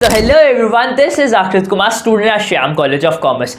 तो hello everyone, this is Aakrit Kumar, student at Shyam college of commerce.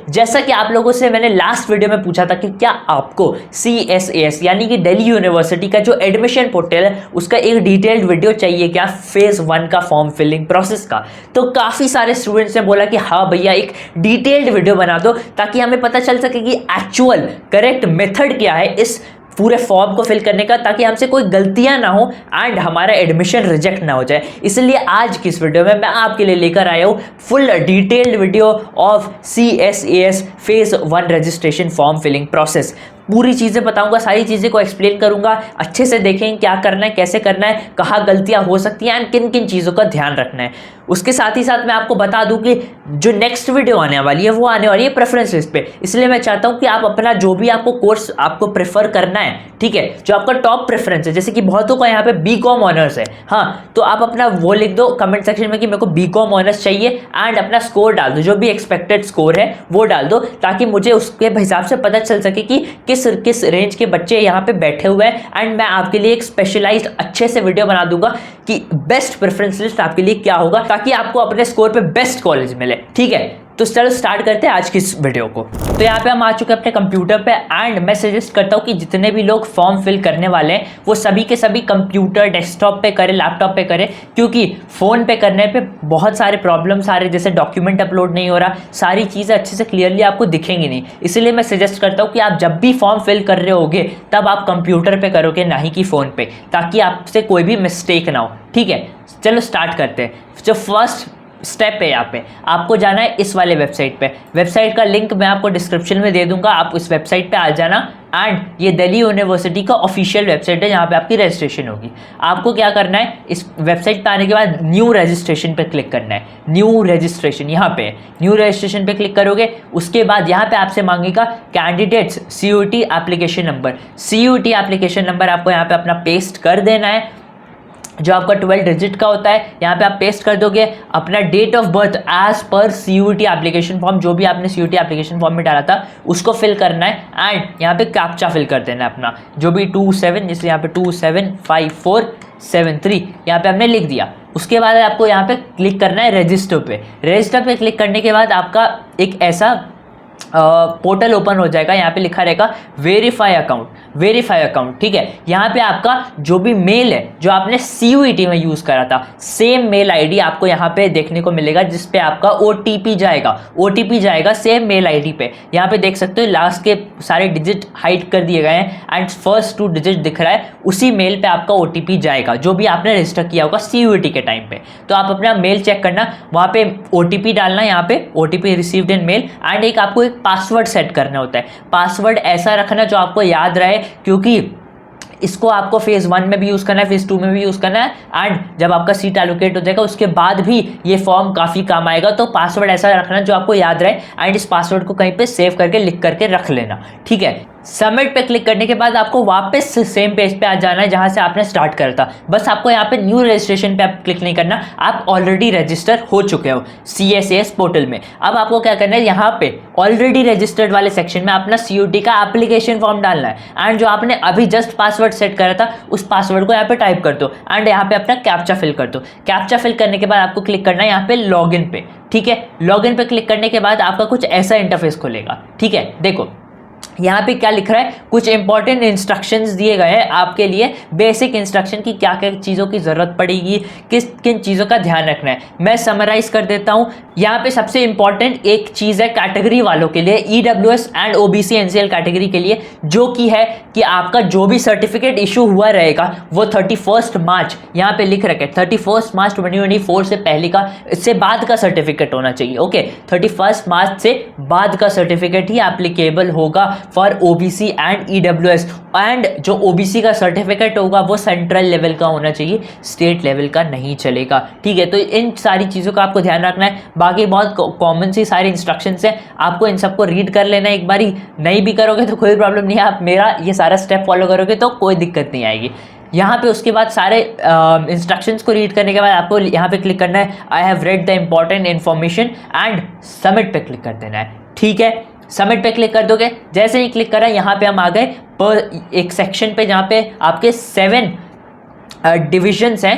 जैसा कि आप लोगों से मैंने लास्ट वीडियो में पूछा था कि क्या आपको CSAS यानी कि दिल्ली यूनिवर्सिटी का जो एडमिशन पोर्टल है उसका एक डिटेल्ड वीडियो चाहिए क्या फेज 1 का फॉर्म फिलिंग प्रोसेस का। तो काफ़ी सारे स्टूडेंट्स ने बोला कि हाँ भैया एक डिटेल्ड वीडियो बना दो ताकि हमें पता चल सके कि एक्चुअल करेक्ट मेथड क्या है इस पूरे फॉर्म को फिल करने का, ताकि हमसे कोई गलतियां ना हो एंड हमारा एडमिशन रिजेक्ट ना हो जाए। इसलिए आज की इस वीडियो में मैं आपके लिए लेकर आया हूँ full detailed video of CSAS phase 1 registration form filling process. पूरी चीज़ें बताऊंगा, सारी चीज़ें को एक्सप्लेन करूंगा, अच्छे से देखें क्या करना है, कैसे करना है, कहाँ गलतियां हो सकती हैं एंड किन किन चीज़ों का ध्यान रखना है। उसके साथ ही साथ मैं आपको बता दूं कि जो नेक्स्ट वीडियो आने वाली है वो आने वाली है प्रेफरेंस लिस्ट पे। इसलिए मैं चाहता हूं कि आप अपना जो भी आपको कोर्स आपको प्रेफर करना है, ठीक है, जो आपका टॉप प्रेफरेंस है, जैसे कि बहुतों का यहाँ पे BCom ऑनर्स है, हाँ, तो आप अपना वो लिख दो कमेंट सेक्शन में कि मेरे को BCom ऑनर्स चाहिए एंड अपना स्कोर डाल दो, जो भी एक्सपेक्टेड स्कोर है वो डाल दो, ताकि मुझे उसके हिसाब से पता चल सके कि किस रेंज के बच्चे यहाँ पे बैठे हुए हैं एंड मैं आपके लिए एक स्पेशलाइज्ड अच्छे से वीडियो बना दूंगा कि बेस्ट प्रेफरेंस लिस्ट आपके लिए क्या होगा, ताकि आपको अपने स्कोर पे बेस्ट कॉलेज मिले। ठीक है, तो चलो स्टार्ट करते हैं आज की इस वीडियो को। तो यहाँ पे हम आ चुके हैं अपने कंप्यूटर पे एंड मैं सजेस्ट करता हूँ कि जितने भी लोग फॉर्म फिल करने वाले हैं वो सभी के सभी कंप्यूटर डेस्कटॉप पे करें, लैपटॉप पे करें, क्योंकि फ़ोन पे करने पे बहुत सारे प्रॉब्लम्स आ रहे, जैसे डॉक्यूमेंट अपलोड नहीं हो रहा, सारी चीज़ें अच्छे से क्लियरली आपको दिखेंगी नहीं। इसलिए मैं सजेस्ट करता हूँ कि आप जब भी फॉर्म फिल कर रहे होगे तब आप कंप्यूटर पर करोगे, ना ही कि फ़ोन पे, ताकि आपसे कोई भी मिस्टेक ना हो। ठीक है, चलो स्टार्ट करते हैं। जो फर्स्ट स्टेप है, यहाँ पे आपको जाना है इस वाले वेबसाइट पे। वेबसाइट का लिंक मैं आपको डिस्क्रिप्शन में दे दूंगा, आप इस वेबसाइट पे आ जाना एंड ये दिल्ली यूनिवर्सिटी का ऑफिशियल वेबसाइट है जहाँ पे आपकी रजिस्ट्रेशन होगी। आपको क्या करना है, इस वेबसाइट पे आने के बाद न्यू रजिस्ट्रेशन पे क्लिक करना है। न्यू रजिस्ट्रेशन यहाँ पे, न्यू रजिस्ट्रेशन पे क्लिक करोगे, उसके बाद यहाँ पे आपसे मांगेगा candidates CUET application number. CUET application number आपको यहाँ पे अपना पेस्ट कर देना है, जो आपका 12 डिजिट का होता है, यहाँ पे आप पेस्ट कर दोगे। अपना date of birth as per CUET application form, जो भी आपने CUET एप्लीकेशन फॉर्म में डाला था उसको फिल करना है एंड यहाँ पे कैप्चा फिल कर देना है अपना, जो भी 27, जैसे यहाँ पे 275473 यहाँ पे हमने लिख दिया। उसके बाद आपको यहाँ पे क्लिक करना है रजिस्टर पे। रजिस्टर पे क्लिक करने के बाद आपका एक ऐसा पोर्टल ओपन हो जाएगा, यहाँ पे लिखा रहेगा वेरीफाई अकाउंट। ठीक है, यहाँ पे आपका जो भी मेल है जो आपने CUET में यूज़ करा था, सेम मेल ID आपको यहाँ पे देखने को मिलेगा, जिस पे आपका OTP जाएगा सेम मेल ID पे। यहाँ पे देख सकते हो लास्ट के सारे डिजिट हाइड कर दिए गए हैं एंड फर्स्ट 2 डिजिट दिख रहा है, उसी मेल पे आपका OTP जाएगा जो भी आपने रजिस्टर किया होगा CUET के टाइम पे। तो आप अपना मेल चेक करना, वहाँ पे OTP डालना, यहाँ पे OTP received in male and एक आपको एक पासवर्ड सेट करना होता है। पासवर्ड ऐसा रखना जो आपको याद रहे, क्योंकि इसको आपको फेज 1 में भी यूज़ करना है, फेज 2 में भी यूज़ करना है एंड जब आपका सीट एलोकेट हो जाएगा उसके बाद भी ये फॉर्म काफ़ी काम आएगा। तो पासवर्ड ऐसा रखना जो आपको याद रहे एंड इस पासवर्ड को कहीं पे सेव करके लिख करके रख लेना। ठीक है, सबमिट पे क्लिक करने के बाद आपको वापस सेम पेज पे आ जाना है जहां से आपने स्टार्ट करा था। बस आपको यहाँ पे न्यू रजिस्ट्रेशन पे आप क्लिक नहीं करना, आप ऑलरेडी रजिस्टर हो चुके हो CSAS पोर्टल में। अब आपको क्या करना है, यहाँ पे ऑलरेडी रजिस्टर्ड वाले सेक्शन में अपना CUET का एप्लीकेशन फॉर्म डालना है एंड जो आपने अभी जस्ट पासवर्ड सेट करा था उस पासवर्ड को यहाँ पे टाइप कर दो एंड यहाँ पे अपना कैप्चा फिल कर दो। कैप्चा फिल करने के बाद आपको क्लिक करना है यहाँ पे लॉगिन पे। ठीक है, लॉगिन पे क्लिक करने के बाद आपका कुछ ऐसा इंटरफेस खुलेगा। ठीक है, देखो यहाँ पे क्या लिख रहा है, कुछ इंपॉर्टेंट इंस्ट्रक्शंस दिए गए हैं आपके लिए, बेसिक इंस्ट्रक्शन की क्या क्या चीज़ों की ज़रूरत पड़ेगी, किन चीज़ों का ध्यान रखना है। मैं समराइज कर देता हूँ। यहाँ पे सबसे इंपॉर्टेंट एक चीज़ है कैटेगरी वालों के लिए, EWS and OBC NCL category के लिए, जो कि है कि आपका जो भी सर्टिफिकेट इशू हुआ रहेगा वो 31 मार्च, यहाँ पे लिख रखे 31 मार्च 2024 से पहले का, इससे बाद का सर्टिफिकेट होना चाहिए। ओके, 31 मार्च से बाद का सर्टिफिकेट ही एप्लीकेबल होगा for OBC and EWS and जो OBC का सर्टिफिकेट होगा वो सेंट्रल लेवल का होना चाहिए, स्टेट लेवल का नहीं चलेगा। ठीक है, तो इन सारी चीज़ों का आपको ध्यान रखना है। बाकी बहुत कॉमन सी सारी इंस्ट्रक्शंस हैं, आपको इन सबको रीड कर लेना एक बारी, नहीं भी करोगे तो कोई प्रॉब्लम नहीं है, आप मेरा ये सारा स्टेप फॉलो करोगे तो कोई दिक्कत नहीं आएगी। यहाँ पे उसके बाद सारे इंस्ट्रक्शंस को रीड करने के बाद आपको यहाँ पे क्लिक करना है I have read the important information and submit पे क्लिक कर देना है। ठीक है, सबमिट पे क्लिक कर दोगे, जैसे ही क्लिक करा यहाँ पे हम आ गए पर एक सेक्शन पे जहाँ पे आपके 7 डिविजन्स हैं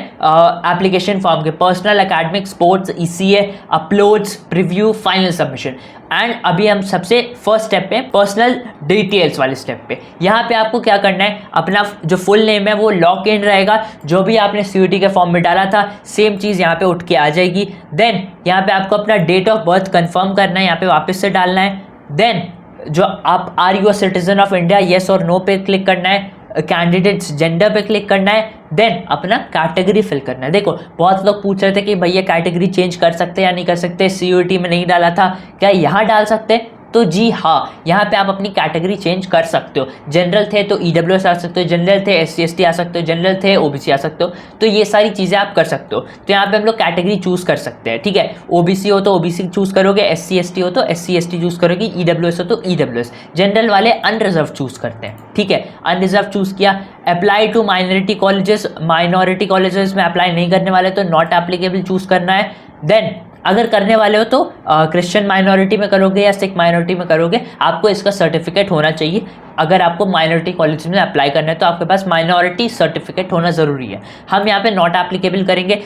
एप्लीकेशन फॉर्म के, personal, academic, sports, ECA, uploads, preview, final submission. And अभी हम सबसे फर्स्ट स्टेप पे पर्सनल डिटेल्स वाले स्टेप पे। यहाँ पे आपको क्या करना है, अपना जो फुल नेम है वो लॉक इन रहेगा, जो भी आपने सीयूटी के फॉर्म में डाला था सेम चीज़ यहाँ पे उठ के आ जाएगी। देन यहाँ पे आपको अपना डेट ऑफ बर्थ कंफर्म करना है, यहाँ पे वापस से डालना है। देन जो आप are you a citizen of India, yes और नो पे क्लिक करना है, कैंडिडेट्स जेंडर पे क्लिक करना है, देन अपना कैटेगरी फिल करना है। देखो बहुत लोग पूछ रहे थे कि भैया कैटेगरी चेंज कर सकते हैं या नहीं कर सकते, सीयूटी में नहीं डाला था, क्या यहाँ डाल सकते हैं? तो जी हाँ, यहाँ पे आप अपनी कैटेगरी चेंज कर सकते हो। जनरल थे तो ईडब्ल्यूएस आ सकते हो, जनरल थे एससी एसटी आ सकते हो, जनरल थे ओबीसी आ सकते हो। तो ये सारी चीज़ें आप कर सकते हो। तो यहाँ पे हम लोग कैटेगरी चूज़ कर सकते हैं, ठीक है। ओबीसी हो तो ओबीसी चूज़ करोगे, एससी एसटी हो तो एससी एसटी चूज़ करोगे, ईडब्ल्यूएस हो तो ईडब्ल्यूएस। जनरल वाले अनरिजर्व चूज़ करते हैं, ठीक है। अनरिजर्व चूज़ किया। Apply to minority colleges, minority colleges में अप्लाई नहीं करने वाले तो नॉट एप्लीकेबल चूज़ करना है। देन अगर करने वाले हो तो क्रिश्चियन माइनॉरिटी में करोगे या सिख माइनॉरिटी में करोगे, आपको इसका सर्टिफिकेट होना चाहिए। अगर आपको माइनॉरिटी कॉलेज में अप्लाई करना है तो आपके पास माइनॉरिटी सर्टिफिकेट होना ज़रूरी है। हम यहाँ पे नॉट एप्लीकेबल करेंगे।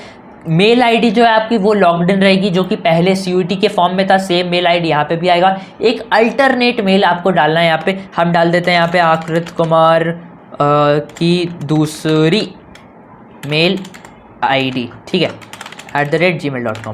मेल आईडी जो है आपकी वो लॉग्ड इन रहेगी, जो कि पहले सीयूटी के फॉर्म में था, सेम मेल आईडी यहाँ पे भी आएगा। एक अल्टरनेट मेल आपको डालना है, यहाँ पे हम डाल देते हैं यहाँ पे आकृत कुमार की दूसरी मेल आईडी, ठीक है, @gmail.com,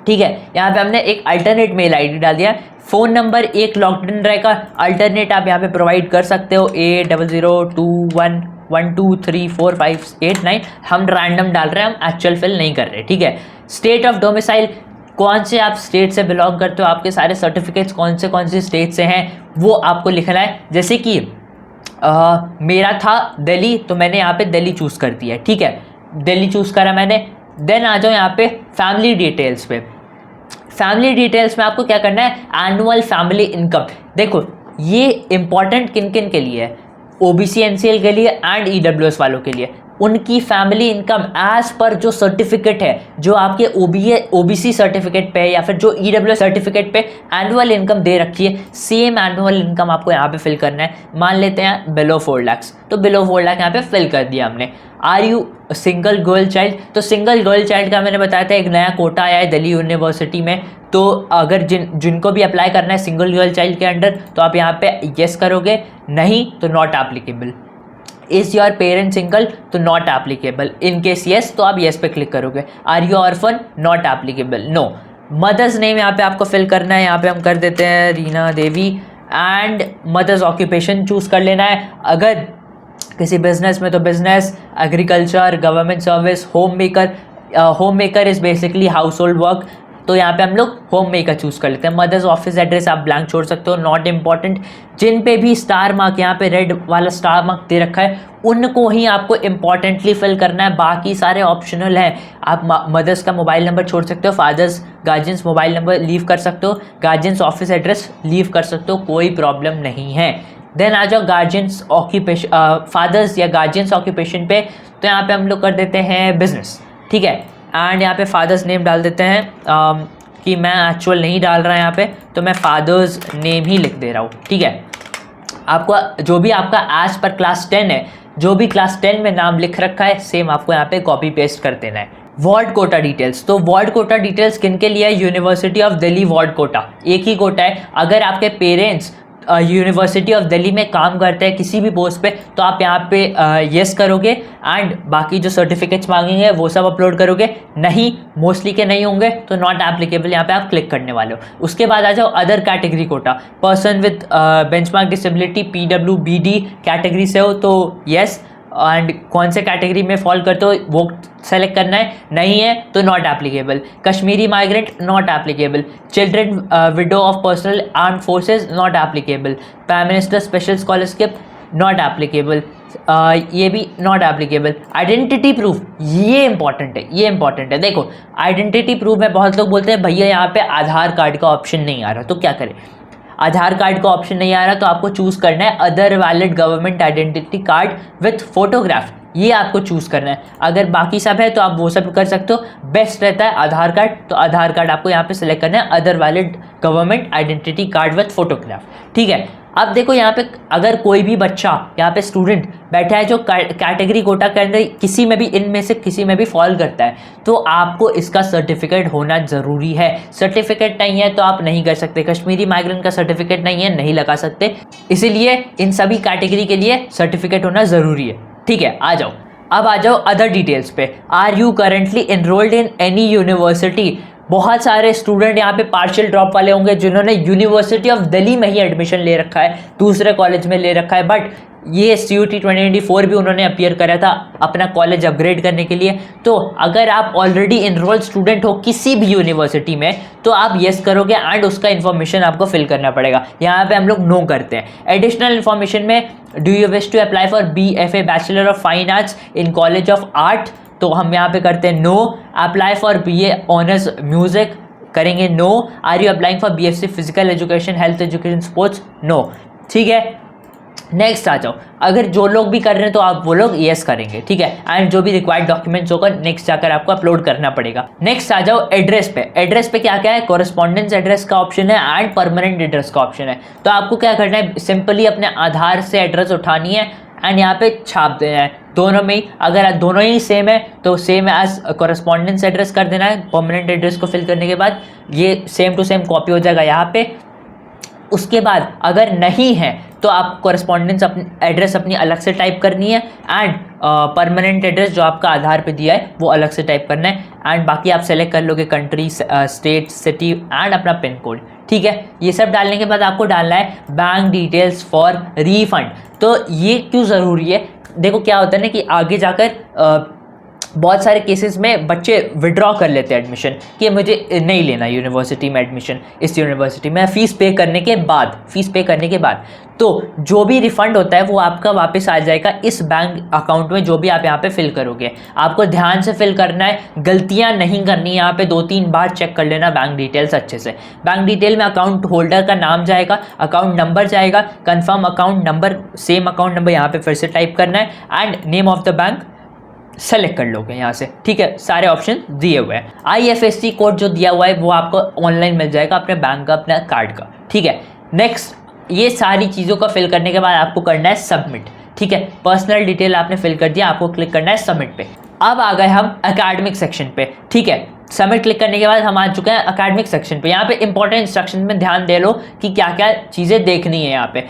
ठीक है। यहाँ पे हमने एक अल्टरनेट मेल आईडी डाल दिया। फ़ोन नंबर एक लॉक्ड इन रहेगा, अल्टरनेट आप यहाँ पे प्रोवाइड कर सकते हो 800211234589। हम रैंडम डाल रहे हैं, हम एक्चुअल फिल नहीं कर रहे, ठीक है। स्टेट ऑफ डोमिसाइल, कौन से आप स्टेट से बिलोंग करते हो, आपके सारे सर्टिफिकेट्स कौन से स्टेट से हैं वो आपको लिखना है। जैसे कि मेरा था दिल्ली, तो मैंने यहाँ पे दिल्ली चूज़ कर दिया है, ठीक है, दिल्ली चूज़ करा मैंने। देन आ जाओ यहाँ पे फैमिली डिटेल्स पे। फैमिली डिटेल्स में आपको क्या करना है, एनुअल फैमिली इनकम। देखो ये इंपॉर्टेंट किन किन के लिए है, ओबीसी एनसीएल के लिए एंड ईडब्ल्यूएस वालों के लिए। उनकी फैमिली इनकम एज पर जो सर्टिफिकेट है, जो आपके ओबीसी सर्टिफिकेट पे या फिर जो ईडब्ल्यूएस सर्टिफिकेट पे एनुअल इनकम दे रखी है, सेम एनुअल इनकम आपको यहाँ पे फिल करना है। मान लेते हैं बिलो 4 लाख, तो बिलो 4 लाख यहाँ पे फिल कर दिया हमने। Are you single girl child, तो सिंगल गर्ल चाइल्ड का मैंने बताया था एक नया कोटा आया है दिल्ली यूनिवर्सिटी में। तो अगर जिनको भी अप्लाई करना है सिंगल गर्ल चाइल्ड के अंडर, तो आप यहाँ पे येस करोगे, नहीं तो not applicable. Is your parent single, तो not applicable. In case yes तो आप येस पे क्लिक करोगे। Are you orphan, not applicable, no. Mother's name यहाँ पे आपको फिल करना है, यहाँ पे हम कर देते हैं रीना देवी। एंड मदर्स ऑक्यूपेशन चूज़ कर लेना है, अगर किसी बिजनेस में तो business, agriculture, government service, home maker. Home maker is basically house hold work, तो यहाँ पे हम लोग होम मेकर चूज़ कर लेते हैं। मदर्स ऑफिस एड्रेस आप ब्लैंक छोड़ सकते हो, नॉट इम्पॉर्टेंट। जिन पे भी स्टार मार्क, यहाँ पे रेड वाला स्टार मार्क दे रखा है, उनको ही आपको इम्पॉर्टेंटली फिल करना है, बाकी सारे ऑप्शनल हैं। आप मदर्स का मोबाइल नंबर छोड़ सकते हो, fathers guardians mobile number leave कर सकते हो, गार्जियंस ऑफिस एड्रेस लीव कर सकते हो, कोई प्रॉब्लम नहीं है। देन आ जाओ गार्जियंस ऑक्यूपेशन, फादर्स या गार्जियंस ऑक्यूपेशन पे, तो यहाँ पे हम लोग कर देते हैं बिजनेस, ठीक है। एंड यहाँ पे फादर्स नेम डाल देते हैं, कि मैं एक्चुअल नहीं डाल रहा यहाँ पे, तो मैं फादर्स नेम ही लिख दे रहा हूँ, ठीक है। आपका जो भी आपका एज पर क्लास 10 है, जो भी क्लास 10 में नाम लिख रखा है, सेम आपको यहाँ पे कॉपी पेस्ट कर देना है। वार्ड कोटा डिटेल्स, तो वार्ड कोटा डिटेल्स किन के लिए है, university of Delhi ward quota, एक ही कोटा है। अगर आपके पेरेंट्स यूनिवर्सिटी ऑफ दिल्ली में काम करते हैं किसी भी पोस्ट पे, तो आप यहाँ पे येस करोगे एंड बाकी जो सर्टिफिकेट्स मांगेंगे वो सब अपलोड करोगे। नहीं, मोस्टली के नहीं होंगे तो नॉट एप्लीकेबल यहाँ पे आप क्लिक करने वाले हो। उसके बाद आ जाओ other category quota, person with benchmark disability PWBD category से हो तो येस, एंड कौन से कैटेगरी में फॉल करते हो वो सेलेक्ट करना है, नहीं है तो not applicable. Kashmiri migrant, not applicable. Children window of personal arm forces, not applicable. Prime minister special scholarship, not applicable, ये भी नॉट एप्लीकेबल। आइडेंटिटी प्रूफ, ये इंपॉर्टेंट है, ये इंपॉर्टेंट है। देखो आइडेंटिटी प्रूफ में बहुत लोग बोलते हैं भैया यहाँ पे आधार कार्ड का ऑप्शन नहीं आ रहा, तो क्या करें। आधार कार्ड का ऑप्शन नहीं आ रहा तो आपको चूज़ करना है other valid government identity card with photograph, ये आपको चूज़ करना है। अगर बाकी सब है तो आप वो सब कर सकते हो, बेस्ट रहता है आधार कार्ड, तो आधार कार्ड आपको यहाँ पे सिलेक्ट करना है, other valid government identity card with photograph, ठीक है। अब देखो यहाँ पे अगर कोई भी बच्चा यहाँ पे स्टूडेंट बैठा है जो कैटेगरी कोटा के अंदर किसी में भी इनमें से किसी में भी फॉल करता है, तो आपको इसका सर्टिफिकेट होना ज़रूरी है। सर्टिफिकेट नहीं है तो आप नहीं कर सकते। कश्मीरी माइग्रेंट का सर्टिफिकेट नहीं है, नहीं लगा सकते, इसीलिए इन सभी कैटेगरी के लिए सर्टिफिकेट होना ज़रूरी है। ठीक है, आ जाओ, अब आ जाओ अदर डिटेल्स पे। Are you currently enrolled in any university? बहुत सारे स्टूडेंट यहाँ पे पार्शियल ड्रॉप वाले होंगे जिन्होंने यूनिवर्सिटी ऑफ दिल्ली में ही एडमिशन ले रखा है, दूसरे कॉलेज में ले रखा है, बट ये CUET 2024 भी उन्होंने अपीयर करा था अपना कॉलेज अपग्रेड करने के लिए। तो अगर आप ऑलरेडी इनरोल्ड स्टूडेंट हो किसी भी यूनिवर्सिटी में तो आप येस करोगे एंड उसका इन्फॉर्मेशन आपको फिल करना पड़ेगा। यहाँ पे हम लोग नो करते हैं। एडिशनल इन्फॉर्मेशन में do you wish to apply for BFA bachelor of fine arts in college of art, तो हम यहाँ पे करते हैं no. Apply for BA honours music करेंगे no. Are you applying for BSc physical education health education sports, no. ठीक है, next आ जाओ। अगर जो लोग भी कर रहे हैं तो आप वो लोग येस करेंगे, ठीक है, एंड जो भी रिक्वायर्ड डॉक्यूमेंट्स होगा नेक्स्ट जाकर आपको अपलोड करना पड़ेगा। नेक्स्ट आ जाओ एड्रेस पे। एड्रेस पे क्या क्या है? कॉरेस्पॉन्डेंस एड्रेस का ऑप्शन है एंड परमानेंट एड्रेस का ऑप्शन है। तो आपको क्या करना है, सिंपली अपने आधार से एड्रेस उठानी है एंड यहाँ पे छाप देना है दोनों में ही। अगर दोनों ही सेम है तो सेम एज कॉरेस्पॉन्डेंस एड्रेस कर देना है। परमानेंट एड्रेस को फिल करने के बाद ये सेम टू सेम कॉपी हो जाएगा यहाँ पे। उसके बाद अगर नहीं है तो आप कॉरेस्पॉन्डेंस एड्रेस अपनी अलग से टाइप करनी है एंड परमानेंट एड्रेस जो आपका आधार पे दिया है वो अलग से टाइप करना है। एंड बाकी आप सेलेक्ट कर लोगे कंट्री, स्टेट, सिटी एंड अपना पिन कोड। ठीक है, ये सब डालने के बाद आपको डालना है बैंक डिटेल्स फॉर रीफंड। तो ये क्यों ज़रूरी है? देखो क्या होता है ना कि आगे जाकर बहुत सारे केसेस में बच्चे विड्रॉ कर लेते हैं एडमिशन कि मुझे नहीं लेना यूनिवर्सिटी में एडमिशन, इस यूनिवर्सिटी में फ़ीस पे करने के बाद तो जो भी रिफ़ंड होता है वो आपका वापस आ जाएगा इस बैंक अकाउंट में जो भी आप यहाँ पे फिल करोगे। आपको ध्यान से फिल करना है, गलतियाँ नहीं करनी। यहाँ पे 2-3 बार चेक कर लेना बैंक डिटेल्स अच्छे से। बैंक डिटेल में अकाउंट होल्डर का नाम जाएगा, अकाउंट नंबर जाएगा, confirm account number, same account number यहाँ पे फिर से टाइप करना है and name of the bank select कर लोगे यहाँ से। ठीक है, सारे ऑप्शन दिए हुए हैं। IFSC कोड जो दिया हुआ है वो आपको ऑनलाइन मिल जाएगा अपने बैंक का, अपने कार्ड का। ठीक है, नेक्स्ट ये सारी चीज़ों का फिल करने के बाद आपको करना है सबमिट। ठीक है, पर्सनल डिटेल आपने फिल कर दिया, आपको क्लिक करना है सबमिट पे। अब आ गए हम एकेडमिक सेक्शन पे। ठीक है, सबमिट क्लिक करने के बाद हम आ चुके हैं एकेडमिक सेक्शन पे। यहाँ पे इंपॉर्टेंट इंस्ट्रक्शन में ध्यान दे लो कि क्या क्या चीज़ें देखनी है। यहाँ पे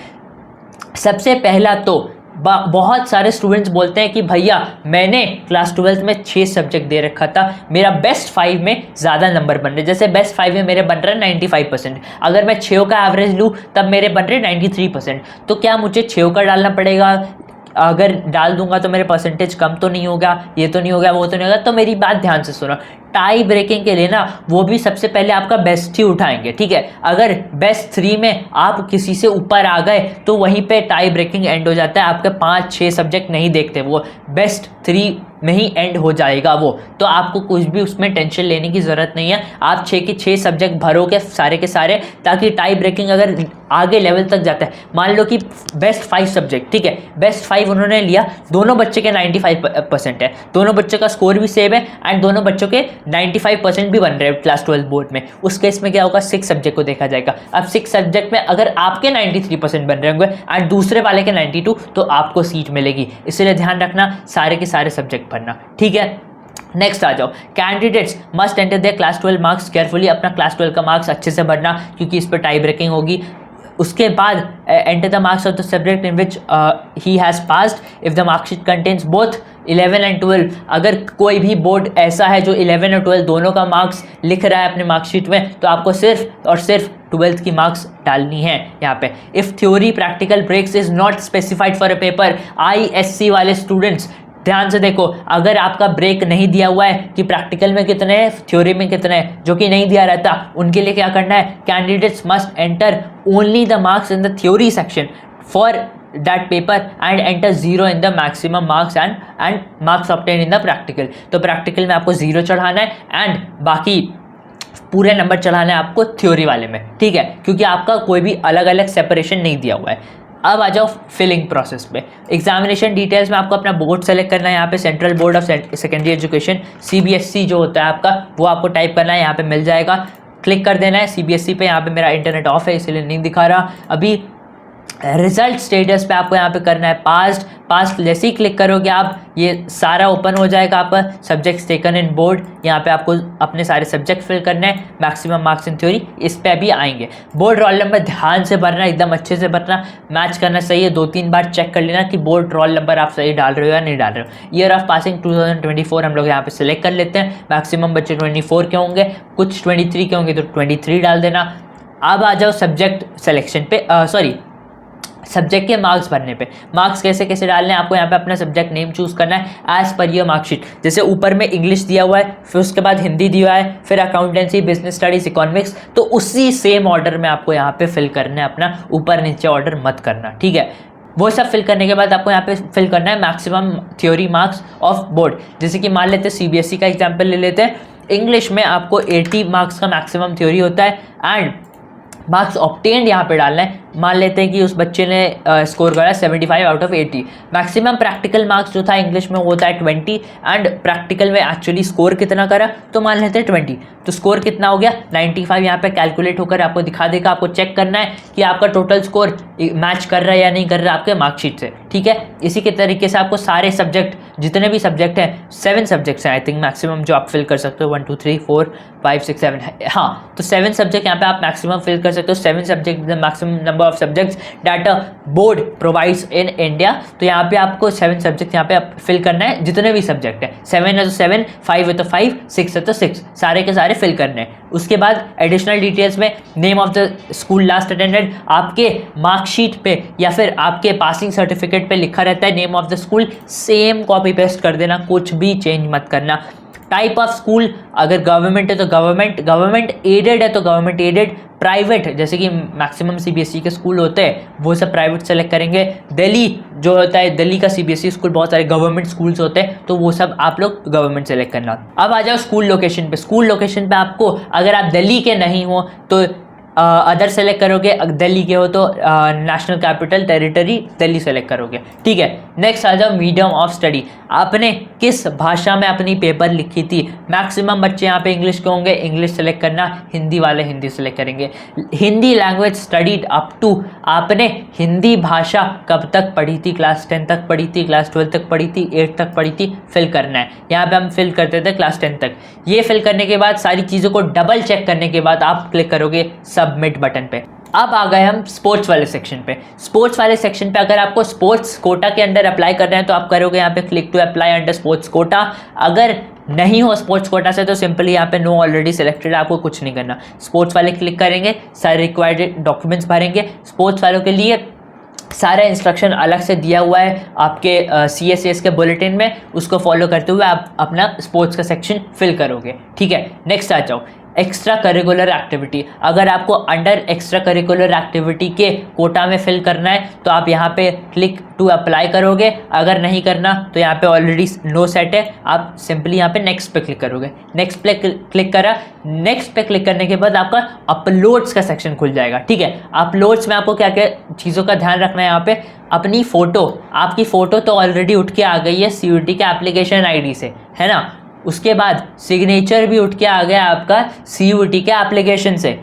सबसे पहला तो बहुत सारे स्टूडेंट्स बोलते हैं कि भैया मैंने क्लास 12th में 6 सब्जेक्ट दे रखा था, मेरा बेस्ट 5 में ज़्यादा नंबर बन रहे। जैसे बेस्ट 5 में मेरे बन रहे 95%, अगर मैं 6 का एवरेज लूँ तब मेरे बन रहे 93%। तो क्या मुझे 6 का डालना पड़ेगा? अगर डाल दूंगा तो मेरे परसेंटेज कम तो नहीं होगा, ये तो नहीं होगा, वो तो नहीं होगा। तो मेरी बात ध्यान से सुनो, टाई ब्रेकिंग के लिए ना वो भी सबसे पहले आपका बेस्ट ही उठाएंगे। ठीक है, अगर बेस्ट 3 में आप किसी से ऊपर आ गए तो वहीं पे टाई ब्रेकिंग एंड हो जाता है। आपके 5-6 सब्जेक्ट नहीं देखते, वो बेस्ट 3 में ही एंड हो जाएगा वो। तो आपको कुछ भी उसमें टेंशन लेने की ज़रूरत नहीं है। आप 6 के 6 सब्जेक्ट भरोगे सारे के सारे, ताकि टाई ब्रेकिंग अगर आगे लेवल तक जाता है, मान लो कि बेस्ट 5 सब्जेक्ट, ठीक है, बेस्ट 5 उन्होंने लिया, दोनों बच्चे के 95% है, दोनों बच्चों का स्कोर भी सेम है एंड दोनों बच्चों के 95% भी बन रहे हैं क्लास 12 बोर्ड में। उस केस में क्या होगा, 6 सब्जेक्ट को देखा जाएगा। अब 6 सब्जेक्ट में अगर आपके 93% बन रहे होंगे एंड दूसरे वाले के 92, तो आपको सीट मिलेगी। इसलिए ध्यान रखना सारे के सारे सब्जेक्ट भरना। ठीक है, नेक्स्ट आ जाओ। Candidates must enter their class 12 marks carefully. अपना क्लास 12 का मार्क्स अच्छे से भरना क्योंकि इस पर टाई ब्रेकिंग होगी। उसके बाद enter the marks of the subject in which he has passed if the marksheet contains both 11 and 12। अगर कोई भी बोर्ड ऐसा है जो 11 और 12 दोनों का मार्क्स लिख रहा है अपने मार्कशीट में, तो आपको सिर्फ और सिर्फ 12th की मार्क्स डालनी है यहाँ पे। If theory practical breaks is not specified for a paper, ISC वाले स्टूडेंट्स ध्यान से देखो, अगर आपका ब्रेक नहीं दिया हुआ है कि प्रैक्टिकल में कितने हैं, थ्योरी में कितने हैं, जो कि नहीं दिया रहता, उनके लिए क्या करना है, candidates must enter only the marks in the theory section for that paper and enter 0 in the maximum marks and marks obtain in the practical. तो प्रैक्टिकल में आपको 0 चढ़ाना है एंड बाकी पूरे नंबर चढ़ाना है आपको थ्योरी वाले में। ठीक है, क्योंकि आपका कोई भी अलग अलग सेपरेशन नहीं दिया हुआ है। अब आ जाओ फिलिंग प्रोसेस पे। एग्जामिनेशन डिटेल्स में आपको अपना बोर्ड सेलेक्ट करना है। यहाँ पे central board of secondary education CBSE जो होता है आपका, वो आपको टाइप करना है, यहाँ पे मिल जाएगा, क्लिक कर देना है CBSE पे। यहाँ पे मेरा इंटरनेट ऑफ है इसलिए नहीं दिखा रहा अभी। रिजल्ट स्टेटस पे आपको यहाँ पे करना है पास्ट जैसे ही क्लिक करोगे आप, ये सारा ओपन हो जाएगा आपका सब्जेक्ट्स टेकन इन बोर्ड। यहाँ पे आपको अपने सारे सब्जेक्ट फिल करने हैं, मैक्सिमम मार्क्स इन थ्योरी इस पे भी आएंगे। बोर्ड रोल नंबर ध्यान से भरना, एकदम अच्छे से भरना, मैच करना सही है, 2-3 बार चेक कर लेना कि बोर्ड रोल नंबर आप सही डाल रहे हो या नहीं डाल रहे हो। ईयर ऑफ पासिंग 2024 हम लोग यहाँ पे सिलेक्ट कर लेते हैं। मैक्सिमम बच्चे 24 के होंगे, कुछ 23 के होंगे तो 23 डाल देना। अब आ जाओ सब्जेक्ट सिलेक्शन पे, सब्जेक्ट के मार्क्स भरने पे। मार्क्स कैसे कैसे डालने हैं आपको, यहाँ पे अपना सब्जेक्ट नेम चूज करना है एज पर योर मार्कशीट। जैसे ऊपर में इंग्लिश दिया हुआ है, फिर उसके बाद हिंदी दिया है, फिर अकाउंटेंसी, बिजनेस स्टडीज, इकोनॉमिक्स, तो उसी सेम ऑर्डर में आपको यहाँ पे फिल करना है अपना, ऊपर नीचे ऑर्डर मत करना, ठीक है। वो सब फिल करने के बाद आपको यहाँ पे फिल करना है maximum theory marks of board. जैसे कि मान लेते हैं सीबीएसई का एग्जाम्पल ले लेते हैं, इंग्लिश में आपको 80 मार्क्स का मैक्सिमम थ्योरी होता है एंड मार्क्स ऑब्टेन्ड यहाँ पे डालना है। मान लेते हैं कि उस बच्चे ने स्कोर करा 75 out of 80। Maximum practical marks जो था इंग्लिश में वो होता है 20 एंड प्रैक्टिकल में एक्चुअली स्कोर कितना करा तो मान लेते हैं 20, तो स्कोर कितना हो गया 95। यहाँ पे कैलकुलेट होकर आपको दिखा देगा। आपको चेक करना है कि आपका टोटल स्कोर मैच कर रहा है या नहीं कर रहा है आपके मार्कशीट से, ठीक है। इसी के तरीके से आपको सारे सब्जेक्ट, जितने भी सब्जेक्ट हैं, 7 सब्जेक्ट्स हैं आई थिंक मैक्सिमम जो आप फिल कर सकते हो, 1 2 3 4 5 6 7, हाँ, तो 7 सब्जेक्ट यहाँ पे आप मैक्सिमम फिल कर सकते हो। 7 subject the maximum number of subjects that a board provides in India. तो यहाँ पे आपको 7 सब्जेक्ट यहाँ पे आप फिल करना है, जितने भी सब्जेक्ट है, 7 है तो 7, 5 है तो 5, 6 है तो 6, सारे के सारे फिल करने हैं। उसके बाद एडिशनल डिटेल्स में name of the school last attended, आपके मार्कशीट पे या फिर आपके पासिंग सर्टिफिकेट पे लिखा रहता है name of the school, same copy paste कर देना, कुछ भी चेंज मत करना। टाइप ऑफ स्कूल, अगर गवर्नमेंट है तो गवर्नमेंट एडेड है तो गवर्नमेंट एडेड, प्राइवेट जैसे कि मैक्सिमम सीबीएसई के स्कूल होते हैं वो सब प्राइवेट सेलेक्ट करेंगे। दिल्ली जो होता है, दिल्ली का सीबीएसई स्कूल, बहुत सारे गवर्नमेंट स्कूल्स होते हैं तो वो सब आप लोग गवर्नमेंट सेलेक्ट करना। अब आ जाओ स्कूल लोकेशन पे। स्कूल लोकेशन पे आपको, अगर आप दिल्ली के नहीं हो तो अदर सेलेक्ट करोगे, दिल्ली के हो तो national capital territory Delhi select करोगे, ठीक है। नेक्स्ट आ जाओ मीडियम ऑफ स्टडी, आपने किस भाषा में अपनी पेपर लिखी थी। मैक्सिमम बच्चे यहाँ पे इंग्लिश के होंगे, इंग्लिश सेलेक्ट करना, हिंदी वाले हिंदी सेलेक्ट करेंगे। Hindi language studied up to, आपने हिंदी भाषा कब तक पढ़ी थी, क्लास 10 तक पढ़ी थी, क्लास 12 तक पढ़ी थी, 8 तक पढ़ी थी, फिल करना है। यहाँ पे हम फिल करते थे क्लास 10 तक। ये फिल करने के बाद सारी चीज़ों को डबल चेक करने के बाद आप क्लिक करोगे सबमिट बटन पे। अब आ गए हम स्पोर्ट्स वाले सेक्शन पे। स्पोर्ट्स वाले सेक्शन पे अगर आपको स्पोर्ट्स कोटा के अंडर अप्लाई करना है तो आप करोगे यहाँ पे click to apply under sports quota. अगर नहीं हो स्पोर्ट्स कोटा से तो सिंपली यहाँ पे नो ऑलरेडी सिलेक्टेड, आपको कुछ नहीं करना। स्पोर्ट्स वाले क्लिक करेंगे, सारे रिक्वायर्ड डॉक्यूमेंट्स भरेंगे। स्पोर्ट्स वालों के लिए सारा इंस्ट्रक्शन अलग से दिया हुआ है आपके CSAS के बुलेटिन में, उसको फॉलो करते हुए आप अपना स्पोर्ट्स का सेक्शन फिल करोगे, ठीक है। नेक्स्ट आ जाओ एक्स्ट्रा करिकुलर एक्टिविटी। अगर आपको अंडर एक्स्ट्रा करिकुलर एक्टिविटी के कोटा में फिल करना है तो आप यहाँ पे क्लिक टू अप्लाई करोगे। अगर नहीं करना तो यहाँ पे ऑलरेडी नो सेट है, आप सिंपली यहाँ पे नेक्स्ट पे क्लिक करोगे। नेक्स्ट पे क्लिक करा, नेक्स्ट पे क्लिक करने के बाद आपका अपलोड्स का सेक्शन खुल जाएगा, ठीक है। अपलोड्स में आपको क्या क्या चीज़ों का ध्यान रखना है, यहाँ पे अपनी फ़ोटो, आपकी फ़ोटो तो ऑलरेडी उठ के आ गई है CUET के एप्लीकेशन ID से, है ना। उसके बाद सिग्नेचर भी उठ के आ गया आपका CUET के एप्लीकेशन से।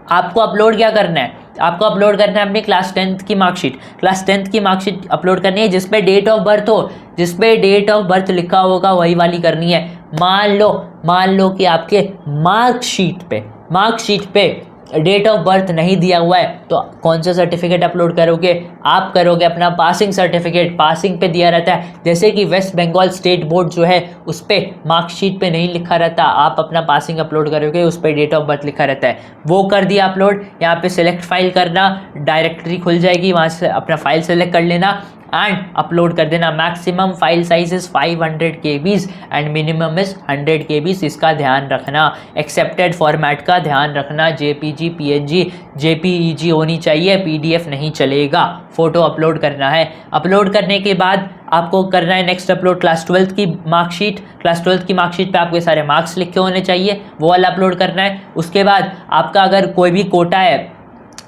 आपको अपलोड क्या करना है, आपको अपलोड करना है अपनी क्लास 10th की मार्कशीट। क्लास 10th की मार्कशीट अपलोड करनी है जिसपे डेट ऑफ बर्थ हो, जिसपे डेट ऑफ बर्थ लिखा होगा वही वाली करनी है। मान लो कि आपके मार्कशीट पे डेट ऑफ बर्थ नहीं दिया हुआ है तो कौन सा सर्टिफिकेट अपलोड करोगे, आप करोगे अपना पासिंग सर्टिफिकेट। पासिंग पे दिया रहता है, जैसे कि वेस्ट बंगाल स्टेट बोर्ड जो है उस पर मार्कशीट पे नहीं लिखा रहता, आप अपना पासिंग अपलोड करोगे, उस पर डेट ऑफ बर्थ लिखा रहता है, वो कर दिया अपलोड। यहाँ पे सिलेक्ट फाइल करना, डायरेक्टरी खुल जाएगी, वहाँ से अपना फाइल सेलेक्ट कर लेना एंड अपलोड कर देना। Maximum file size is 500 KBs and minimum is 100 KBs, इसका ध्यान रखना। एक्सेप्टेड फॉर्मेट का ध्यान रखना, JPG, PNG, JPEG होनी चाहिए, PDF नहीं चलेगा। फोटो अपलोड करना है। अपलोड करने के बाद आपको करना है नेक्स्ट अपलोड क्लास 12th की मार्कशीट। क्लास 12th की मार्कशीट पे आपके सारे मार्क्स लिखे होने चाहिए, वो वाला अपलोड करना है। उसके बाद आपका अगर कोई भी कोटा है,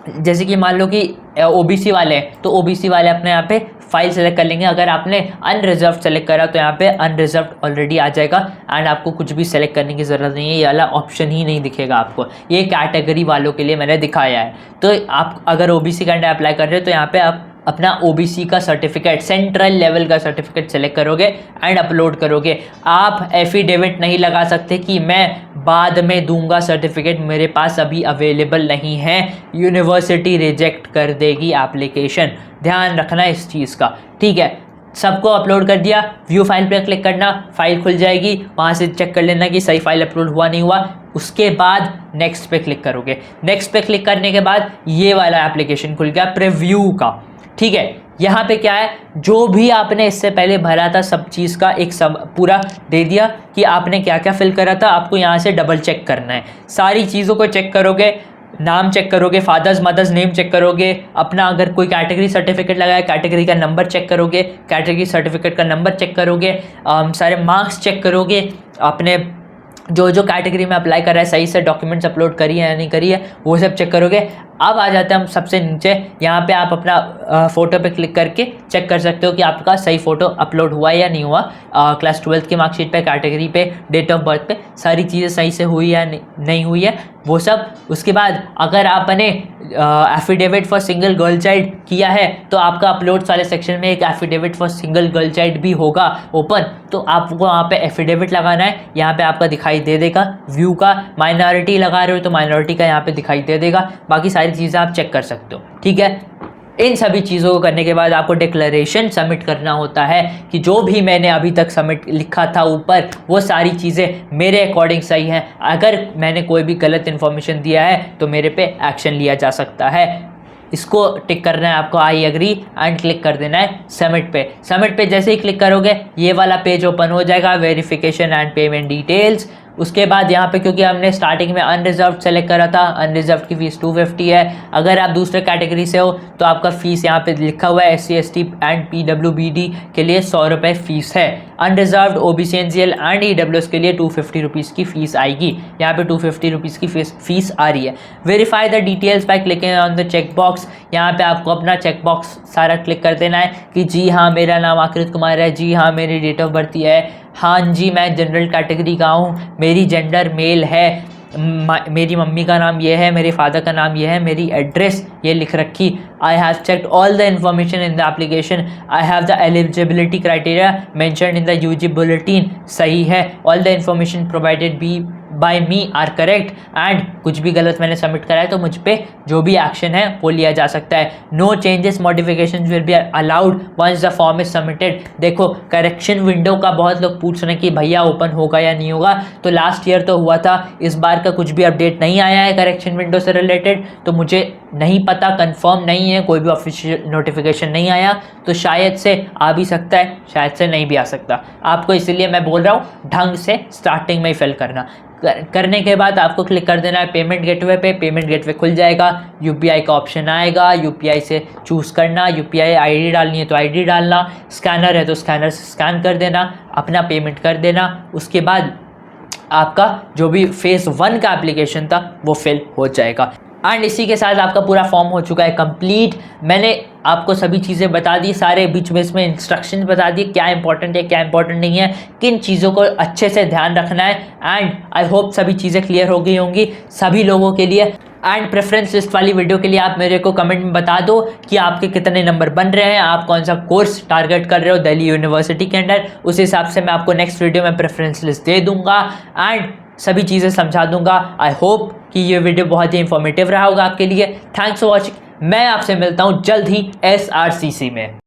जैसे कि मान लो कि OBC वाले हैं तो OBC वाले अपने यहाँ पे फाइल सेलेक्ट कर लेंगे। अगर आपने अनरिजर्व सेलेक्ट करा तो यहाँ पे अनरिजर्व ऑलरेडी आ जाएगा एंड आपको कुछ भी सेलेक्ट करने की ज़रूरत नहीं है, ये वाला ऑप्शन ही नहीं दिखेगा आपको। ये कैटेगरी वालों के लिए मैंने दिखाया है। तो आप अगर ओबीसी का अंडर अप्लाई कर रहे हो तो यहाँ पे आप अपना ओबीसी का सर्टिफिकेट, सेंट्रल लेवल का सर्टिफिकेट सेलेक्ट करोगे एंड अपलोड करोगे। आप एफिडेविट नहीं लगा सकते कि मैं बाद में दूंगा सर्टिफिकेट, मेरे पास अभी अवेलेबल नहीं है, यूनिवर्सिटी रिजेक्ट कर देगी एप्लीकेशन। ध्यान रखना इस चीज़ का, ठीक है। सबको अपलोड कर दिया, व्यू फाइल पे क्लिक करना, फाइल खुल जाएगी, वहाँ से चेक कर लेना कि सही फाइल अपलोड हुआ नहीं हुआ। उसके बाद नेक्स्ट पे क्लिक करोगे। नेक्स्ट पे क्लिक करने के बाद ये वाला एप्लीकेशन खुल गया प्रीव्यू का, ठीक है। यहाँ पे क्या है, जो भी आपने इससे पहले भरा था सब चीज़ का एक सब पूरा दे दिया कि आपने क्या क्या फिल करा था। आपको यहाँ से डबल चेक करना है, सारी चीज़ों को चेक करोगे, नाम चेक करोगे, फादर्स मदर्स नेम चेक करोगे, अपना अगर कोई कैटेगरी सर्टिफिकेट लगाया कैटेगरी का नंबर चेक करोगे, कैटेगरी सर्टिफिकेट का नंबर चेक करोगे, सारे मार्क्स चेक करोगे, अपने जो जो कैटेगरी में अप्लाई कर रहा है सही से डॉक्यूमेंट्स अपलोड करी है या नहीं करी है वो सब चेक करोगे। अब आ जाते हैं हम सबसे नीचे, यहाँ पे आप अपना फ़ोटो पे क्लिक करके चेक कर सकते हो कि आपका सही फ़ोटो अपलोड हुआ है या नहीं हुआ। क्लास 12th की मार्कशीट पे, कैटेगरी पे, डेट ऑफ बर्थ पे सारी चीज़ें सही से हुई या नहीं हुई है वो सब। उसके बाद अगर आपने affidavit for single girl child किया है तो आपका अपलोड्स वाले सेक्शन में एक affidavit for single girl child भी होगा ओपन, तो आपको वहाँ पे एफिडेविट लगाना है। यहाँ पे आपका दिखाई दे देगा व्यू का। माइनॉरिटी लगा रहे हो तो माइनॉरिटी का यहाँ पे दिखाई दे देगा। बाकी सारी चीज़ें आप चेक कर सकते हो, ठीक है। इन सभी चीज़ों को करने के बाद आपको डिक्लेरेशन सबमिट करना होता है कि जो भी मैंने अभी तक सबमिट लिखा था ऊपर वो सारी चीज़ें मेरे अकॉर्डिंग सही हैं। अगर मैंने कोई भी गलत इन्फॉर्मेशन दिया है तो मेरे पे एक्शन लिया जा सकता है। इसको टिक करना है आपको, आई एग्री एंड क्लिक कर देना है सबमिट पे। सबमिट पे जैसे ही क्लिक करोगे ये वाला पेज ओपन हो जाएगा, वेरिफिकेशन एंड पेमेंट डिटेल्स। उसके बाद यहाँ पे क्योंकि हमने स्टार्टिंग में अनरिजर्व सेलेक्ट करा था, अनरिजर्व की फ़ीस 250 है। अगर आप दूसरे कैटेगरी से हो तो आपका फ़ीस यहाँ पे लिखा हुआ है SC ST एंड PWBD के लिए 100 रुपये फ़ीस है। Unreserved OBC NCL and EWS के लिए 250 रुपीज़ की फ़ीस आएगी। यहाँ पे 250 रुपीज़ की फ़ीस आ रही है। Verify the details by clicking on the check box. यहाँ पे आपको अपना चेक बॉक्स सारा क्लिक कर देना है कि जी हाँ मेरा नाम आकृत कुमार है, जी हाँ मेरी डेट ऑफ बर्थ है, हाँ जी मैं जनरल कैटेगरी का हूँ, मेरी जेंडर मेल है, मेरी मम्मी का नाम ये है, मेरे फादर का नाम ये है, मेरी एड्रेस ये लिख रखी। I have checked all the information in the application, I have the eligibility criteria mentioned in the UG bulletin, सही है। All the information provided by me are correct and कुछ भी गलत मैंने सबमिट करा है तो मुझ पे जो भी एक्शन है वो लिया जा सकता है। No changes modification will be allowed once the form is submitted. देखो करेक्शन विंडो का बहुत लोग पूछ रहे हैं कि भैया ओपन होगा या नहीं होगा, तो लास्ट ईयर तो हुआ था, इस बार का कुछ भी अपडेट नहीं आया है करेक्शन विंडो से रिलेटेड, तो मुझे नहीं पता, कंफर्म नहीं है, कोई भी ऑफिशियल नोटिफिकेशन नहीं आया, तो शायद से आ भी सकता है, शायद से नहीं भी आ सकता। आपको इसलिए मैं बोल रहा हूँ ढंग से स्टार्टिंग में ही फिल करना। करने के बाद आपको क्लिक कर देना है पेमेंट गेटवे पे। पेमेंट गेटवे खुल जाएगा, यूपीआई का ऑप्शन आएगा, यूपीआई से चूज़ करना, यूपीआई आईडी डालनी है तो आईडी डालना, स्कैनर है तो स्कैनर से स्कैन कर देना, अपना पेमेंट कर देना। उसके बाद आपका जो भी फेज़ 1 का एप्लीकेशन था वो फिल हो जाएगा। एंड इसी के साथ आपका पूरा फॉर्म हो चुका है कंप्लीट। मैंने आपको सभी चीज़ें बता दी, सारे बीच में इसमें इंस्ट्रक्शन बता दिए क्या इंपॉर्टेंट है क्या इंपॉर्टेंट नहीं है, किन चीज़ों को अच्छे से ध्यान रखना है। एंड आई होप सभी चीज़ें क्लियर हो गई होंगी सभी लोगों के लिए। एंड प्रेफरेंस लिस्ट वाली वीडियो के लिए आप मेरे को कमेंट में बता दो कि आपके कितने नंबर बन रहे हैं, आप कौन सा कोर्स टारगेट कर रहे हो दिल्ली यूनिवर्सिटी के अंडर। उस हिसाब से मैं आपको नेक्स्ट वीडियो में प्रेफरेंस लिस्ट दे दूंगा एंड सभी चीज़ें समझा दूंगा। आई होप कि ये वीडियो बहुत ही इंफॉर्मेटिव रहा होगा आपके लिए। Thanks for watching. मैं आपसे मिलता हूँ जल्द ही SRCC में।